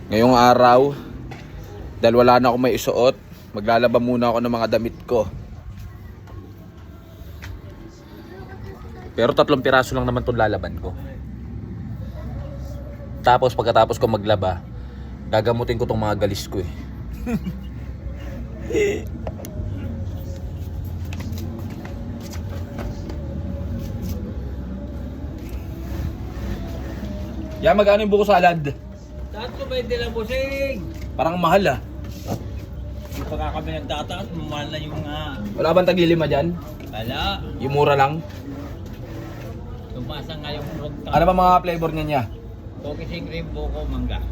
Ngayong araw, dahil wala na akong may isuot, maglalaba muna ako ng mga damit ko. Pero 3 piraso lang naman itong lalaban ko. Tapos pagkatapos ko maglaba, gagamutin ko tong mga galis ko eh. Yan, magkano yung buko salad? Tatlo ba hindi lang busing? Parang mahal ah. Hindi pa nga kami nagtataas, mahal na yung Wala bang tag-5 dyan? Wala. Yung mura lang? Tumasa nga yung Ano ba mga flavor niya? Focusing cream, buko, mangga.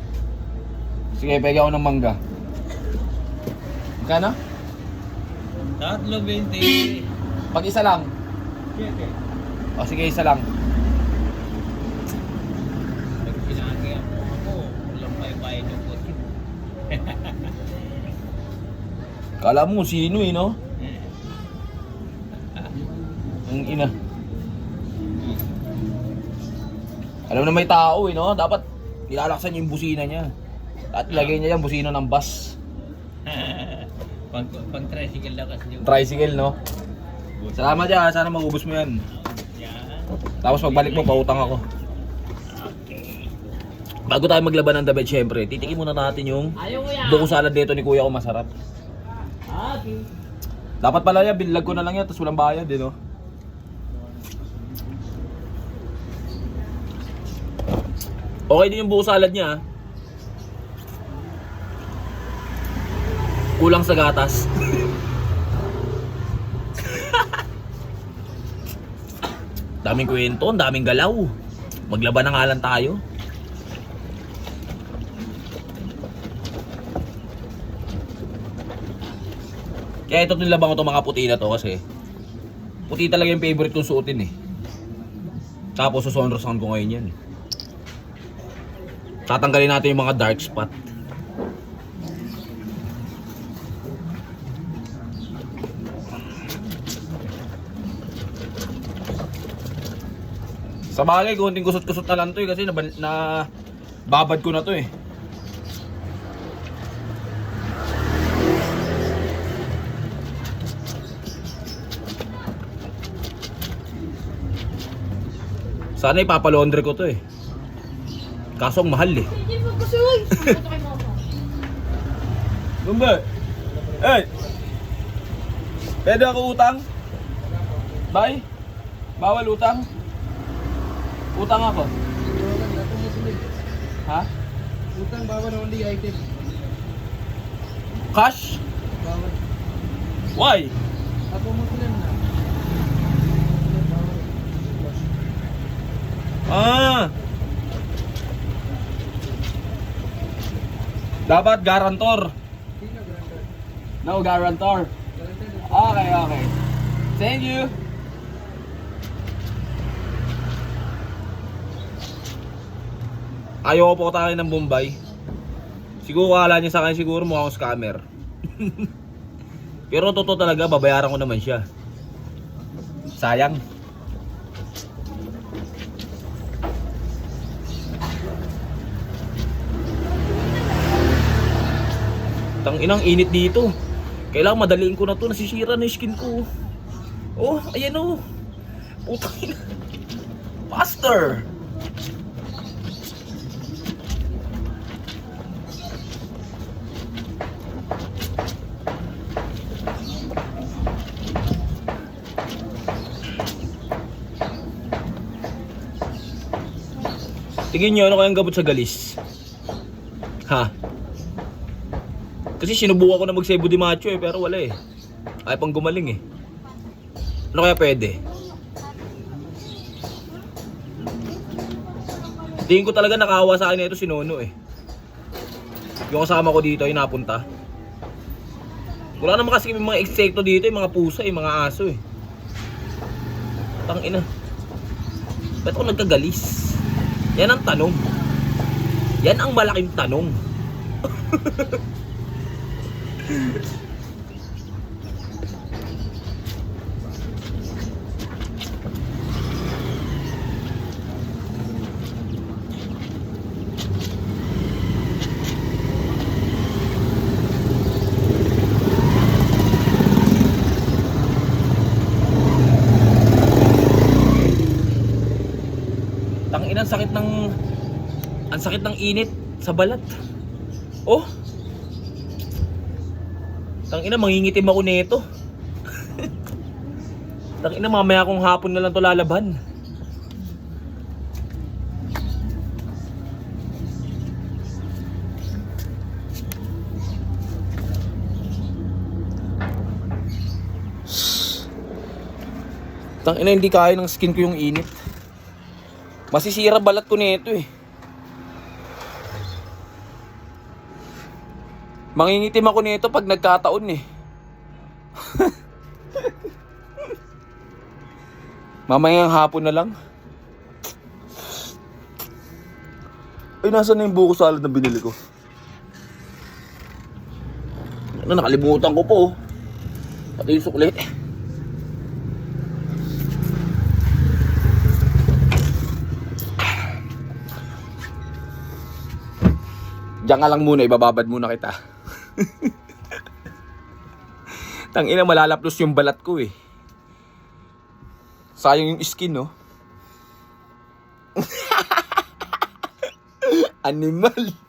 Sige, pege ako ng mangga. Magkano? Tatlo 20. Pag isa lang. O sige, isa lang. Pag pinagi ako, walang pay-pay yung puti. Kala mo sino eh, no? Ang ina. Alam na may tao eh, no? Dapat nilalaksan niya yung busina niya. At ilagay niya yung busina ng bus. Pag tricycle lang kasi yung... Tricycle, no? Salamat ya, sana maubos mo yan. Yan. Tapos pagbalik mo, pautang ako. Bago tayo maglaban ng damit, syempre, titikin muna natin yung buko salad dito ni kuya ko, masarap. Okay. Dapat pala yan, binlag ko na lang yan, tapos walang bayad eh, no? Okay din yung buko salad niya. Kulang sa gatas. Daming kwento, daming galaw. Maglaban na nga lang tayo. Kaya ito nilabang ko itong mga puti na to kasi puti talaga yung favorite kong suotin eh. Tapos susonrosan ko ngayon yan. Tatanggalin natin yung mga dark spot. Sa bagay, kunting kusot-kusot na lang to eh kasi na babad ko na to eh. Sana ipapalondre ko to eh. Kaso ang mahal eh. Gumba. Hey. Pwede ako utang? Bye. Bawal utang? Utang ako. Ha? Utang bawal, only item. Cash? Bawal. Why? Ako Muslim na. Ah. Dapat guarantor. Sino granted? No guarantor. Granted. Okay, okay. Thank you. Ayaw po tayo ng Bombay. Siguro kala niya sa akin siguro mukha akong scammer. Pero totoo talaga, babayaran ko naman siya. Sayang. Tanginang init dito. Kailangan madaliin ko na to, nasisira na yung skin ko. Oh, ayan oh. Putang ina. Faster. Tingin nyo, ano kayang gabot sa galis? Ha? Kasi sinubukan ko na mag-Cebu de Macho eh, pero wala eh. Ay pang gumaling eh. Ano kaya pwede? Tingin ko talaga nakahawa sa akin na ito si Nono eh. Yung kasama ko dito ay napunta. Wala naman kasi mga insekto dito, yung mga pusa, yung mga aso eh. Tangina. Ba't ako nagkagalis? Yan ang tanong. Yan ang malaking tanong. Sakit ng init sa balat. Oh. Tangina, mangingitim ako nito. Tangina, mamaya kung hapon na lang to lalaban. Tangina, hindi kaya ng skin ko yung init. Masisira balat ko nito eh. Mangingitim ako nito pag nagkataon eh. Mamayang hapon na lang. Ay, nasaan na yung buko salad na binili ko? Ano, nakalimutan ko po. Pati yung sukli. Diyan ka lang muna, ibababad muna kita. Tangina, malalaplos yung balat ko eh. Sayang yung skin, no? Animal.